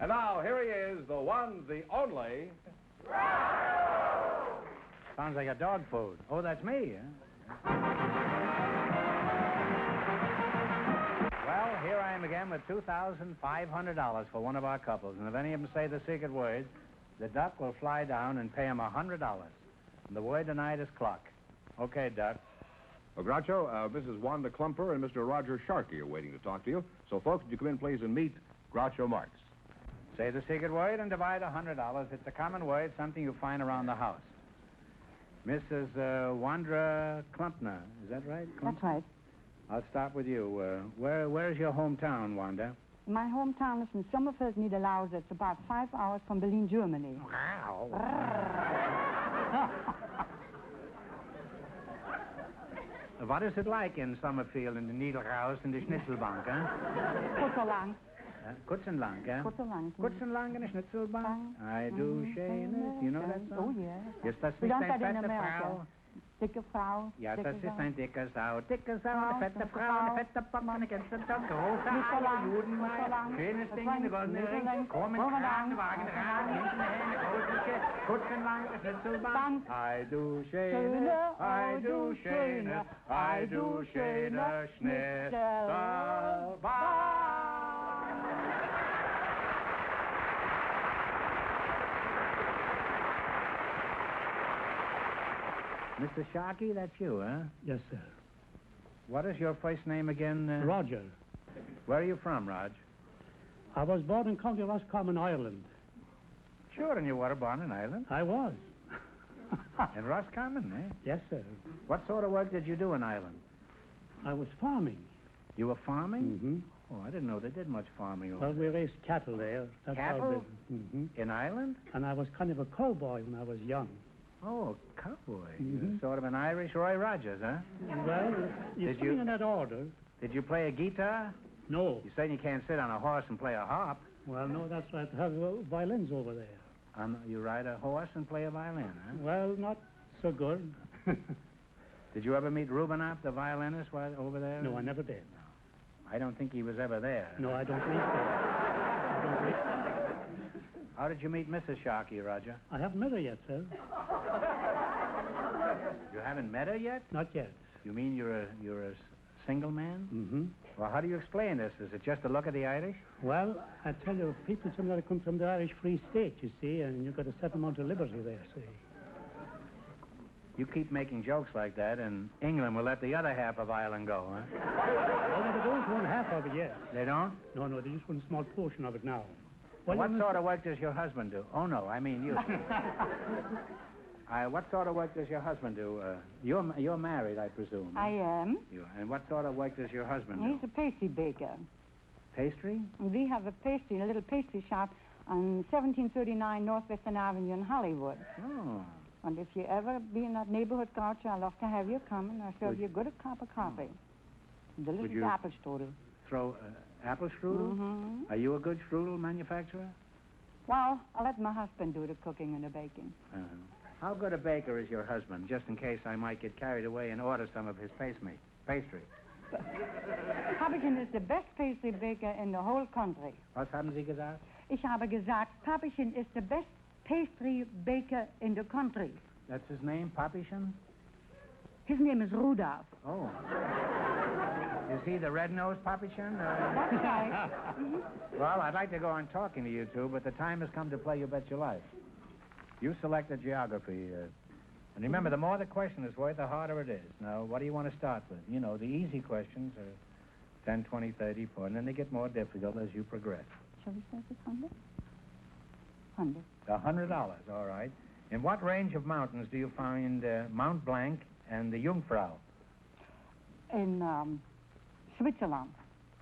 And now, here he is, the one, the only... Sounds like a dog food. Oh, that's me, huh? Well, here I am again with $2,500 for one of our couples. And if any of them say the secret word, the duck will fly down and pay him $100. And the word tonight is clock. Okay, Duck. Well, Groucho, Mrs. Wanda Klumper and Mr. Roger Sharkey are waiting to talk to you. So, folks, would you come in, please, and meet Groucho Marx. Say the secret word and divide $100. It's a common word, something you find around the house. Mrs. Wanda Klumpner, is that right? That's right. I'll start with you. Where's your hometown, Wanda? My hometown is in Sommerfeld, Niederlause. It's about 5 hours from Berlin, Germany. Wow. What is it like in Sommerfeld, in the Niederlause, in the Schnitzelbank, huh? Kurz und lang. Kurz und lang, huh? Kurz und lang. Kurz und lang in the Schnitzelbank. I do schönes. You know that song? Oh, yeah. Ist das We nicht don't ein that in fette America. Frau? Dicke Frau. Ja, dicke das ist Sau. ein dicker Sau. Dicke Sau, eine fette Frau, eine fette Bock, eine ganze Tag, große Eier, Judenmeier, schönes Ding, eine goldene Ring, krummen Kragen, Wagen, Ragen, hinten Hände, große Kutzenlang, das Schnitzelbank. I do schöne, I do schöne, I do schöne Schnitzelbank. Mr. Sharkey, that's you, huh? Yes, sir. What is your first name again? Roger. Where are you from, Rog? I was born in County Roscommon, Ireland. Sure, and you were born in Ireland. I was. In Roscommon, eh? Yes, sir. What sort of work did you do in Ireland? I was farming. You were farming? Mm-hmm. Oh, I didn't know they did much farming over Well, we raised cattle there. That's Cattle? Mm-hmm. in Ireland? And I was kind of a cowboy when I was young. Oh, cowboy. Mhm. You're sort of an Irish Roy Rogers, huh? Well, it's Did you- in that order. Did you play a guitar? No. You said you can't sit on a horse and play a harp. Well, no, that's right. I have violins over there. You ride a horse and play a violin, huh? Well, not so good. Did you ever meet Rubinoff, the violinist, while over there? No, I never did. I don't think he was ever there. No, I don't believe so. I don't believe so. How did you meet Mrs. Sharkey, Roger? I haven't met her yet, sir. You haven't met her yet? Not yet. You mean you're a single man? Mm-hmm. Well, how do you explain this? Is it just a look at the Irish? Well, I tell you, people sometimes come from the Irish Free State, you see, and you've got a certain amount of liberty there, see. You keep making jokes like that, and England will let the other half of Ireland go, huh? Well, they don't one half of it yet. They don't? No, they just one small portion of it now. Well, what sort of work does your husband do? Oh, no, I mean you. What sort of work does your husband do? You're married, I presume. I am. And what sort of work does your husband do? He's a pastry baker. Pastry? We have a little pastry shop on 1739 Northwestern Avenue in Hollywood. Oh. And if you ever be in that neighborhood, Groucho, I'd love to have you come and I'll serve you a good cup of coffee. Delicious you- apple strudel. Throw apple strudel? Mm-hmm. Are you a good strudel manufacturer? Well, I'll let my husband do the cooking and the baking. Uh-huh. How good a baker is your husband, just in case I might get carried away and order some of his pastry? Pappchen is the best pastry baker in the whole country. Was haben Sie gesagt? Ich habe gesagt, Pappchen is the best pastry baker in the country. That's his name, Papishan? His name is Rudolph. Oh. Is he the red-nosed Papishan? That's right. Well, I'd like to go on talking to you two, but the time has come to play You Bet Your Life. You selected geography. And remember, the more the question is worth, the harder it is. Now, what do you want to start with? You know, the easy questions are 10, 20, 30, 40, and then they get more difficult as you progress. Shall we start with 100? 100. $100, all right. In what range of mountains do you find Mount Blanc and the Jungfrau? In Switzerland.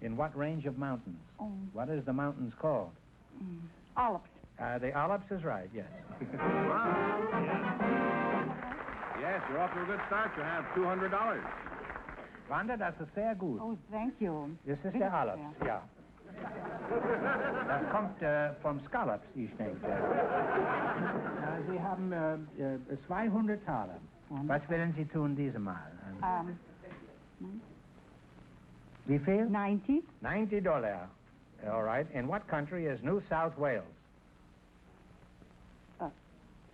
In what range of mountains? Oh. What is the mountains called? Alps. The Alps is right, yes. Yes, you're off to a good start. You have $200. Wanda, das ist sehr gut. Oh, thank you. Das ist der Alps, ja. Das kommt vom Scallops, ich denke. Sie haben 200 Taler. Was werden Sie tun diesmal? Wie viel? $90. $90. All right. In what country is New South Wales?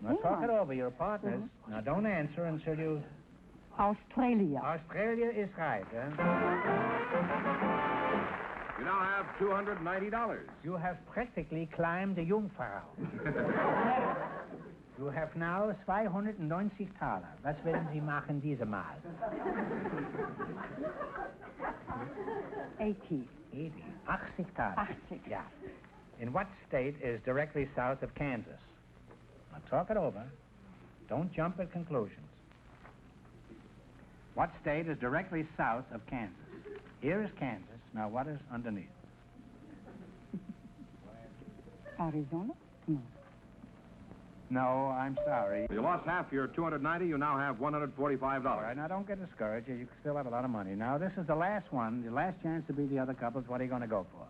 Now, talk it over, your partners. Now, don't answer until you... Australia. Australia is right, You now have $290. You have practically climbed the Jungfrau. You have now 290 Taler. Was werden Sie machen diese Mal? 80. 80. 80 Taler. 80. Yeah. In what state is directly south of Kansas? Now, talk it over. Don't jump at conclusions. What state is directly south of Kansas? Here is Kansas. Now, what is underneath? Arizona? No. No, I'm sorry. You lost half your $290. You now have $145. All right, now don't get discouraged. You still have a lot of money. Now, this is the last one, the last chance to beat the other couples. What are you going to go for?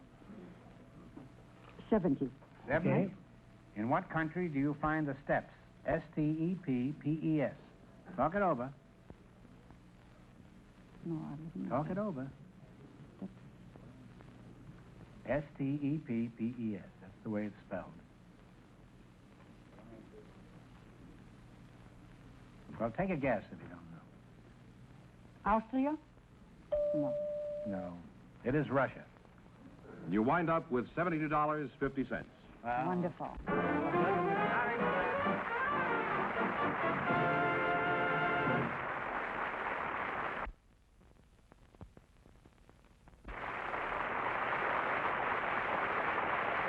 70. 70? Okay. In what country do you find the steps? S-T-E-P-P-E-S. Talk it over. No, I didn't. Talk it over. S-T-E-P-P-E-S. That's the way it's spelled. Well, take a guess if you don't know. Austria? No. No. It is Russia. You wind up with $72.50. Wonderful.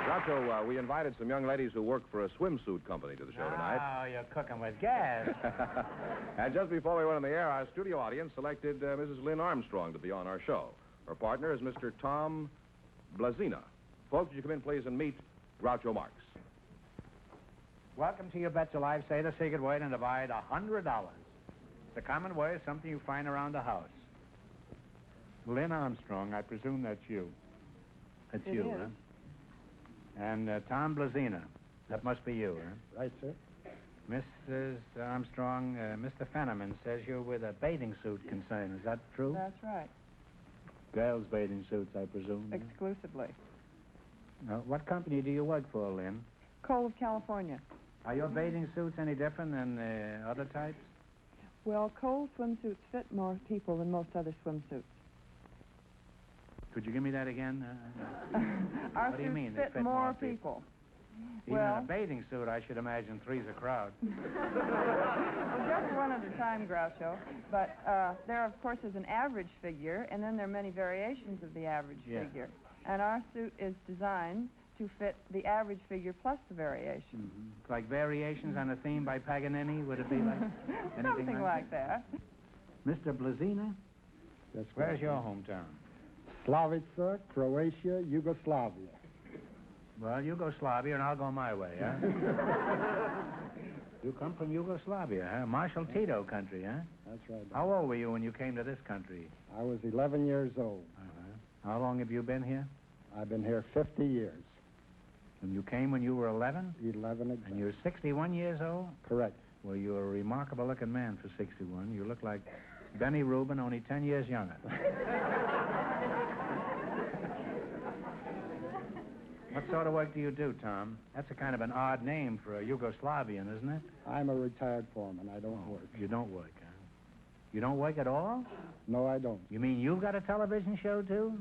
Groucho, we invited some young ladies who work for a swimsuit company to the show tonight. Oh, you're cooking with gas. And just before we went on the air, our studio audience selected Mrs. Lynn Armstrong to be on our show. Her partner is Mr. Tom Blazina. Folks, you come in, please, and meet Groucho Marx. Welcome to your Bet Your Life. Say the secret word and divide $100. The common word is something you find around the house. Lynn Armstrong, I presume that's you. That's It you, is. huh? And Tom Blazina, that must be you, huh? Right, sir. Mrs. Armstrong, Mr. Fenneman says you're with a bathing suit concern. Is that true? That's right. Girls' bathing suits, I presume. Exclusively. What company do you work for, Lynn? Coal of California. Are your bathing suits any different than other types? Well, Coal swimsuits fit more people than most other swimsuits. Could you give me that again? Our What do you suits mean, they fit fit more more people. Even in Well- a bathing suit, I should imagine three's a crowd. Well, just one at a time, Groucho. But there, of course, is an average figure, and then there are many variations of the average Yeah. figure. And our suit is designed to fit the average figure plus the variation. It's like variations on a theme by Paganini. Would it be like anything Something like that. Mr. Blazina, That's where's your hometown? Slavica, Croatia, Yugoslavia. Well, Yugoslavia, and I'll go my way, huh? You come from Yugoslavia, huh? Marshal Tito country, huh? That's right. How old were you when you came to this country? I was 11 years old. How long have you been here? I've been here 50 years. And you came when you were 11? 11 And exactly. you're 61 years old? Correct. Well, you're a remarkable-looking man for 61. You look like Benny Rubin, only 10 years younger. What sort of work do you do, Tom? That's a kind of an odd name for a Yugoslavian, isn't it? I'm a retired foreman. I don't work. You don't work, huh? You don't work at all? No, I don't. You mean you've got a television show, too?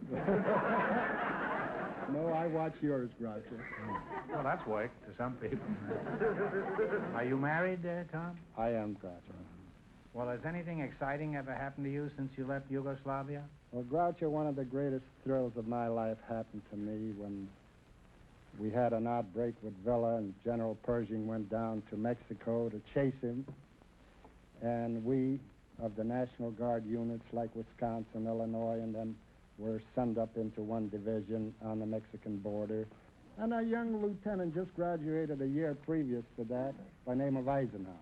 No, I watch yours, Groucho. Well, that's work to some people. Are you married, Tom? I am, Groucho. Well, has anything exciting ever happened to you since you left Yugoslavia? Well, Groucho, one of the greatest thrills of my life happened to me when we had an outbreak with Villa, and General Pershing went down to Mexico to chase him. And we, of the National Guard units like Wisconsin, Illinois, and them, were sent up into one division on the Mexican border. And a young lieutenant just graduated a year previous to that by name of Eisenhower.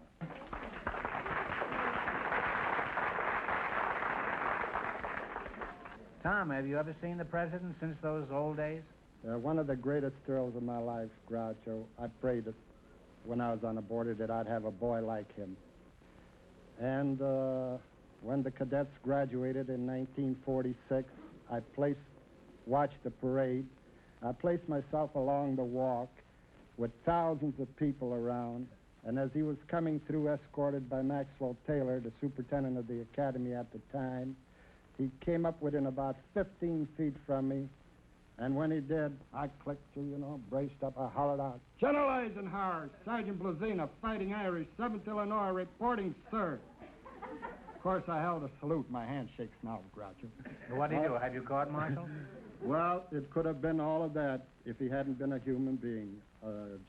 Tom, have you ever seen the president since those old days? One of the greatest thrills of my life, Groucho, I prayed that when I was on the border that I'd have a boy like him. And when the cadets graduated in 1946, I watched the parade, I placed myself along the walk with thousands of people around, and as he was coming through, escorted by Maxwell Taylor, the superintendent of the academy at the time, he came up within about 15 feet from me, and when he did, I clicked to, braced up. I hollered out, "General Eisenhower, Sergeant Blazina, Fighting Irish, 7th Illinois, reporting, sir." Of course, I held a salute. My hand shakes now, Groucho. What did he do? Have you caught, Marshal? Well, it could have been all of that if he hadn't been a human being.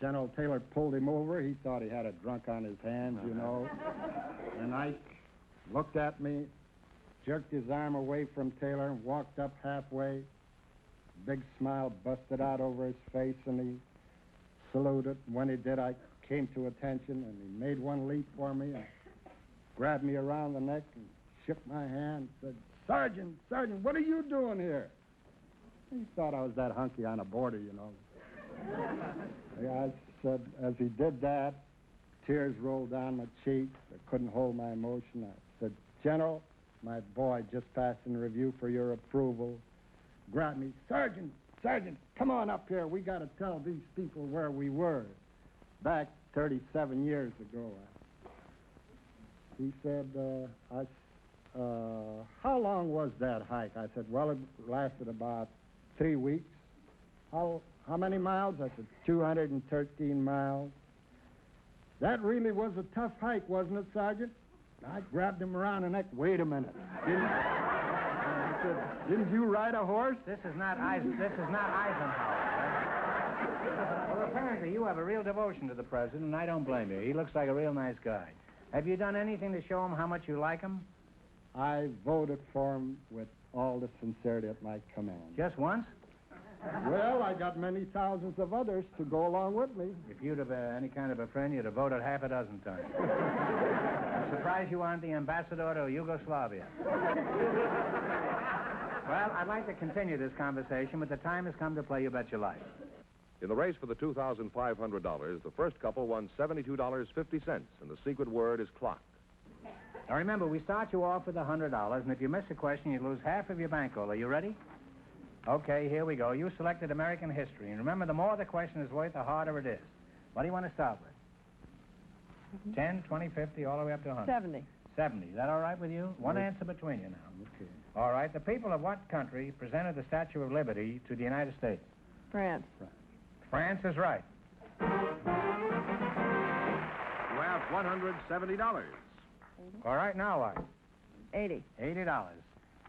General Taylor pulled him over. He thought he had a drunk on his hands, And Ike looked at me, jerked his arm away from Taylor, and walked up halfway. Big smile busted out over his face, and he saluted. When he did, I came to attention, and he made one leap for me and grabbed me around the neck and shook my hand and said, Sergeant, what are you doing here?" He thought I was that hunky on a border, Yeah, I said, as he did that, tears rolled down my cheeks. I couldn't hold my emotion. I said, "General, my boy just passed in review for your approval." Grabbed me, Sergeant, come on up here. We got to tell these people where we were back 37 years ago. He said, "How long was that hike?" I said, "Well, it lasted about 3 weeks." How many miles? I said, 213 miles. "That really was a tough hike, wasn't it, Sergeant?" I grabbed him around the neck. "Wait a minute. Didn't you ride a horse?" This is not Eisenhower. Well, apparently you have a real devotion to the president, and I don't blame you. He looks like a real nice guy. Have you done anything to show him how much you like him? I voted for him with all the sincerity at my command. Just once? Well, I got many thousands of others to go along with me. If you'd have any kind of a friend, you'd have voted half a dozen times. I'm surprised you aren't the ambassador to Yugoslavia. Well, I'd like to continue this conversation, but the time has come to play You Bet Your Life. In the race for the $2,500, the first couple won $72.50, and the secret word is clock. Now, remember, we start you off with $100, and if you miss a question, you lose half of your bankroll. Are you ready? Okay, here we go. You selected American history, and remember, the more the question is worth, the harder it is. What do you want to start with? 10, 20, 50, all the way up to 100? 70. 70. Is that all right with you? One answer between you now. Okay. All right. The people of what country presented the Statue of Liberty to the United States? France. France is right. You have $170. All right, now what? 80. $80.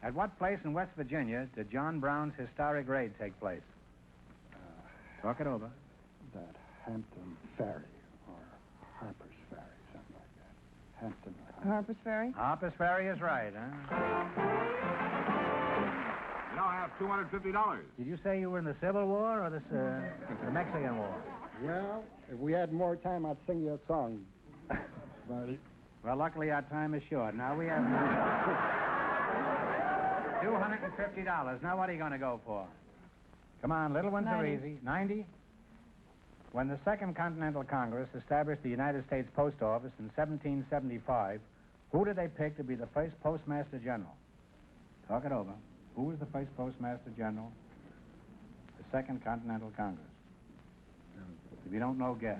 At what place in West Virginia did John Brown's historic raid take place? Talk it over. That Hampton Ferry or Harper's Ferry, something like that. Hampton. Harper's Ferry? Harper's Ferry is right, huh? You now have $250. Did you say you were in the Civil War or the Mexican War? Well, if we had more time, I'd sing you a song, buddy. Well, luckily our time is short. Now we have $250. Now what are you going to go for? Come on, little ones are 90. easy. 90? When the Second Continental Congress established the United States Post Office in 1775, who did they pick to be the first Postmaster General? Talk it over. Who was the first Postmaster General? The Second Continental Congress. If you don't know, guess.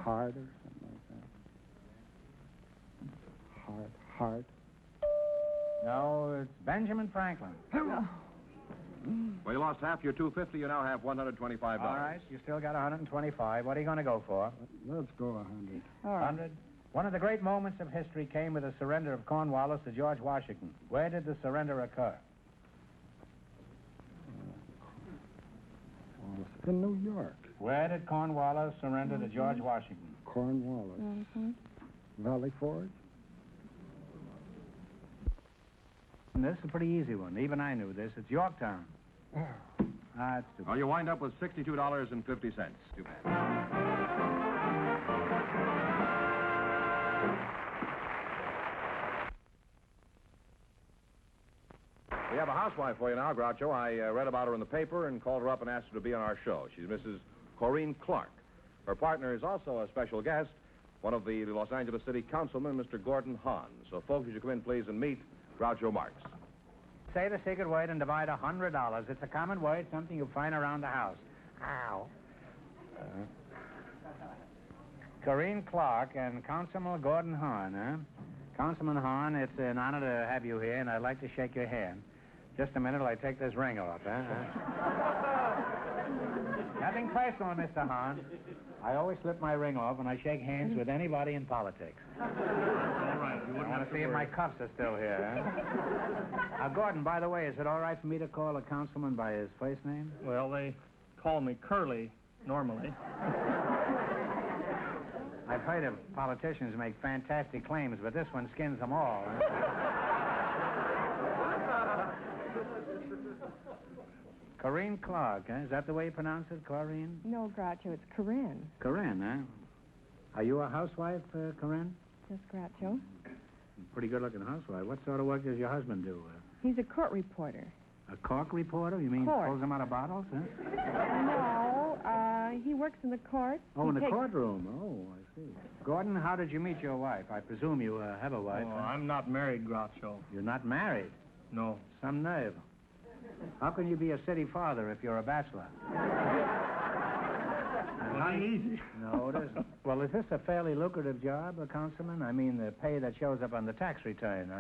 Hart or something like that. Hart. No, it's Benjamin Franklin. Well, you lost half your $250. You now have $125. All right, you still got 125. What are you going to go for? Let's go 100. All right. 100? One of the great moments of history came with the surrender of Cornwallis to George Washington. Where did the surrender occur? In New York. Where did Cornwallis surrender to George Washington? Cornwallis. Valley Forge. And this is a pretty easy one. Even I knew this. It's Yorktown. That's too Well, you wind up with $62.50. Too bad. We have a housewife for you now, Groucho. I read about her in the paper and called her up and asked her to be on our show. She's Mrs. Corinne Clark. Her partner is also a special guest, one of the Los Angeles City Councilmen, Mr. Gordon Hahn. So, folks, would you come in, please, and meet Groucho Marx. Say the secret word and divide $100. It's a common word, something you find around the house. Ow. Corinne Clark and Councilman Gordon Horn, huh? Councilman Horn, it's an honor to have you here, and I'd like to shake your hand. Just a minute till I take this ring off, huh? Nothing personal, Mr. Horn. I always slip my ring off when I shake hands with anybody in politics. All right, you I wouldn't want have to see if my cuffs are still here, huh? Gordon, by the way, is it all right for me to call a councilman by his first name? Well, they call me Curly, normally. I've heard of politicians make fantastic claims, but this one skins them all. Corinne Clark, huh? Is that the way you pronounce it, Corinne? No, Groucho, it's Corinne. Corinne, huh? Are you a housewife, Corinne? Yes, Groucho. Pretty good-looking housewife. What sort of work does your husband do? He's a court reporter. A cork reporter? You mean Court. pulls them out of bottles, huh? No, he works in the court. Oh, in the takes- courtroom. Oh, I see. Gordon, how did you meet your wife? I presume you have a wife. Oh, huh? I'm not married, Groucho. You're not married. No. Some nerve. How can you be a city father if you're a bachelor? Well, it ain't easy. No, it isn't. Well, is this a fairly lucrative job, a councilman? I mean, the pay that shows up on the tax return.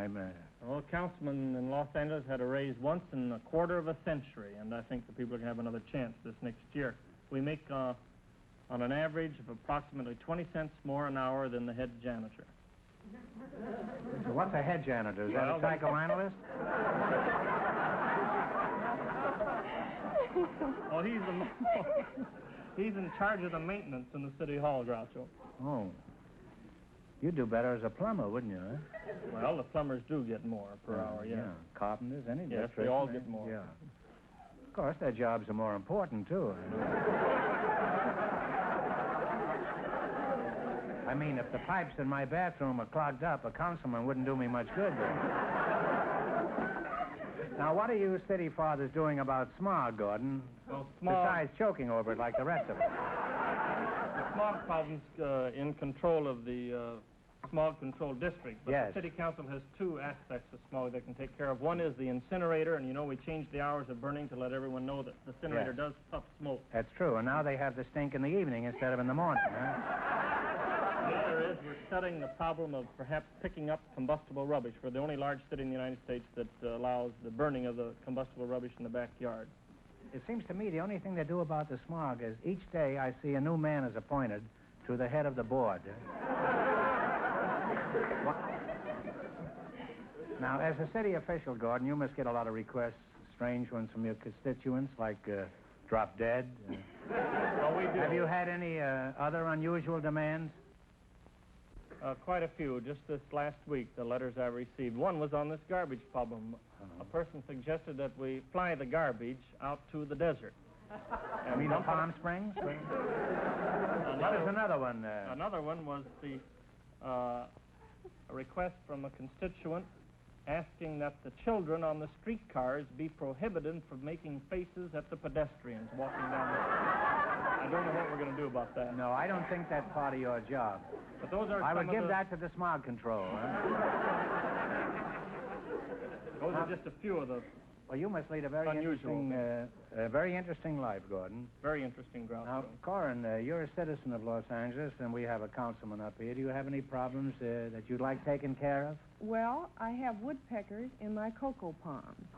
Well, councilman in Los Angeles had a raise once in a quarter of a century, and I think the people are going to have another chance this next year. We make, on an average, of approximately 20 cents more an hour than the head janitor. So what's a head janitor? Is that a psychoanalyst? Well, he's in charge of the maintenance in the city hall, Groucho. Oh. You'd do better as a plumber, wouldn't you, huh? Well, the plumbers do get more per hour, yeah. Carpenters, any Yes, they all get more. Yeah. Of course, their jobs are more important, too. I mean, if the pipes in my bathroom are clogged up, a councilman wouldn't do me much good. Now, what are you city fathers doing about smog, Gordon? Well, smog... Besides choking over it like the rest of us. The smog problem's in control of the smog control district. But Yes. the city council has two aspects of smog they can take care of. One is the incinerator, and you know we changed the hours of burning to let everyone know that the incinerator does puff smoke. That's true, and now they have the stink in the evening instead of in the morning, huh? The other is we're studying the problem of perhaps picking up combustible rubbish. We're the only large city in the United States that allows the burning of the combustible rubbish in the backyard. It seems to me the only thing they do about the smog is each day I see a new man is appointed to the head of the board. Now, as a city official, Gordon, you must get a lot of requests, strange ones from your constituents, like drop dead. Well, we do. Have you had any other unusual demands? Quite a few. Just this last week, the letters I received. One was on this garbage problem. A person suggested that we fly the garbage out to the desert. I mean, Palm Springs? What is another one? Another one was a request from a constituent asking that the children on the streetcars be prohibited from making faces at the pedestrians walking down the street. I don't know what we're going to do about that. No, I don't think that's part of your job. But those are I would some give of that to the smog control. Those are just a few of the Well, you must lead a very unusual interesting life, Gordon. very interesting grounds. Now, Corin, you're a citizen of Los Angeles, and we have a councilman up here. Do you have any problems that you'd like taken care of? Well, I have woodpeckers in my cocoa palms.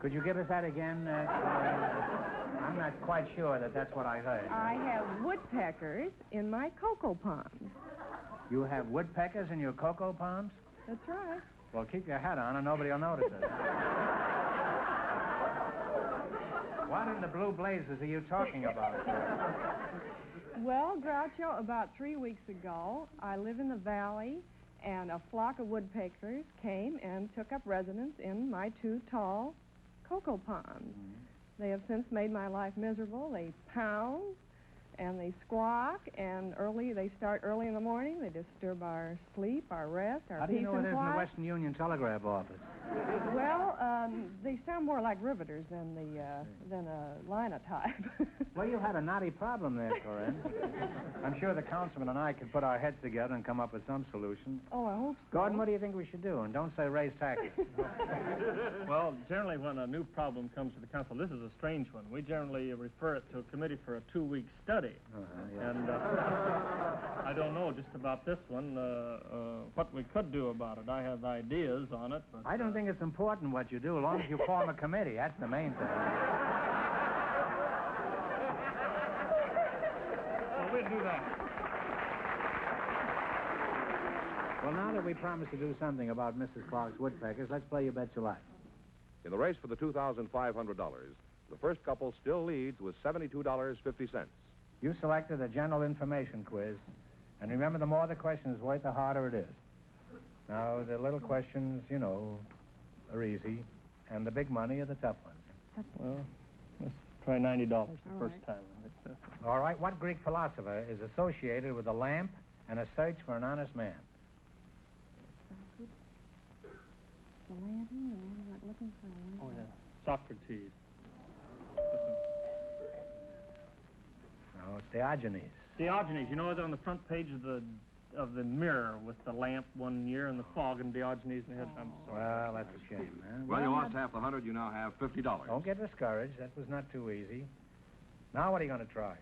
Could you give us that again? I'm not quite sure that that's what I heard. I have woodpeckers in my cocoa palms. You have woodpeckers in your cocoa palms? That's right. Well, keep your hat on and nobody will notice it. What in the blue blazes are you talking about? Well, Groucho, about 3 weeks ago, I live in the valley, and a flock of woodpeckers came and took up residence in my 2 tall cocoa palms. They have since made my life miserable. They pound, And they squawk, and they start early in the morning. They disturb our sleep, our rest, our How do peace you know and it isn't the quiet. Western Union Telegraph Office? Well, they sound more like riveters than a linotype. Well, you had a knotty problem there, Corinne. I'm sure the councilman and I could put our heads together and come up with some solution. Oh, I hope so. Gordon, what do you think we should do? And don't say raise taxes. Well, generally when a new problem comes to the council, this is a strange one. We generally refer it to a committee for a 2-week study. Yeah. And I don't know just about this one, what we could do about it. I have ideas on it, but... I don't think it's important what you do, as long as you form a committee. That's the main thing. Well, we'll do that. Well, now that we promised to do something about Mrs. Clark's woodpeckers, let's play You Bet Your Life. In the race for the $2,500, the first couple still leads with $72.50. You selected a general information quiz, and remember, the more the question is worth, the harder it is. Now, the little questions, you know, are easy, and the big money are the tough ones. Well, let's try $90 the first right. time. All right, what Greek philosopher is associated with a lamp and a search for an honest man? The lantern, the man not looking for a Oh, lantern. yeah. Socrates. No, it's Diogenes. Diogenes, you know, it's on the front page of the Mirror with the lamp one year and the fog and Diogenes in the head. I'm sorry. Well, that's a shame, man. Well, you lost half the 100. You now have $50. Don't get discouraged. That was not too easy. Now, what are you going to try?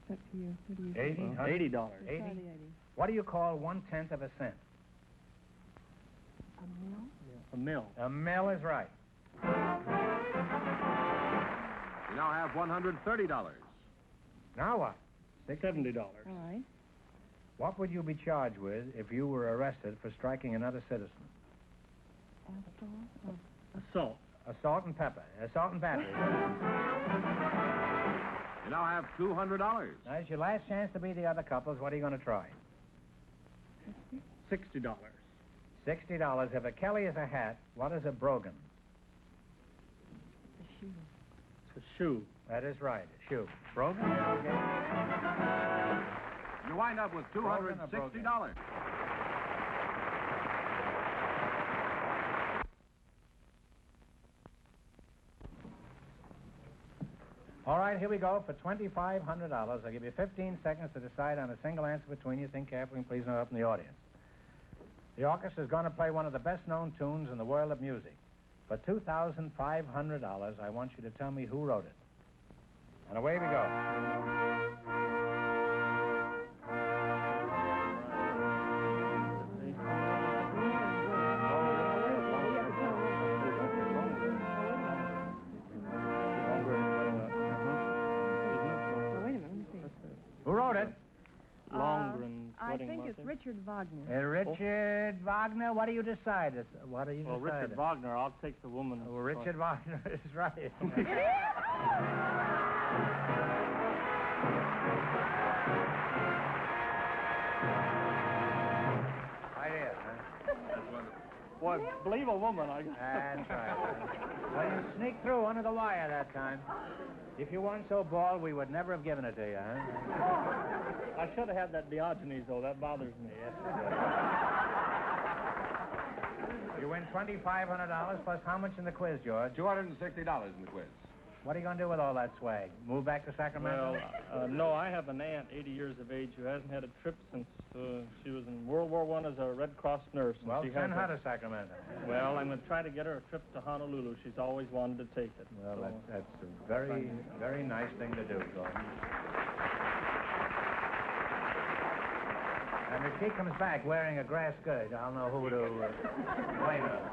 It's up to you. What do you 80? think? $80. Try the 80? 80. What do you call 1/10 of a cent? A mill? A mill. A mill is right. You now have $130. Now what? $70. All right. What would you be charged with if you were arrested for striking another citizen? Asphalt? Assault. Assault and pepper. Assault and battery. You now have $200. Now, it's your last chance to be the other couples. What are you going to try? $60. $60. If a Kelly is a hat, what is a brogan? A shoe. It's a shoe. That is right. A shoe. Brogan? Okay. You wind up with Brogan or $260. brogan? All right, here we go for $2,500. I'll give you 15 seconds to decide on a single answer between you. Think carefully and please don't open the audience. The orchestra is going to play one of the best-known tunes in the world of music. For $2,500, I want you to tell me who wrote it. And away we go. Oh, wait a minute. Let me see. Who wrote it? Longren. I Wedding think it's Martin. Richard Wagner. Richard Wagner. What do you decide? What do you Well, decide? Richard Wagner. I'll take the woman. Oh, Richard Wagner is right. Right here, huh? Boy, believe a woman. I guess. That's right. Well, you sneaked through under the wire that time. If you weren't so bald, we would never have given it to you, huh? I should have had that Diogenes, though. That bothers me. Yes, you win $2,500 plus how much in the quiz, George? $260 in the quiz. What are you going to do with all that swag? Move back to Sacramento? Well, no, I have an aunt, 80 years of age, who hasn't had a trip since she was in World War I as a Red Cross nurse. and Well, she send has her to Sacramento. Well, I'm going to try to get her a trip to Honolulu. She's always wanted to take it. Well, so- that's a very, very nice thing to do, Gordon. And if she comes back wearing a grass skirt, I'll know who to blame her.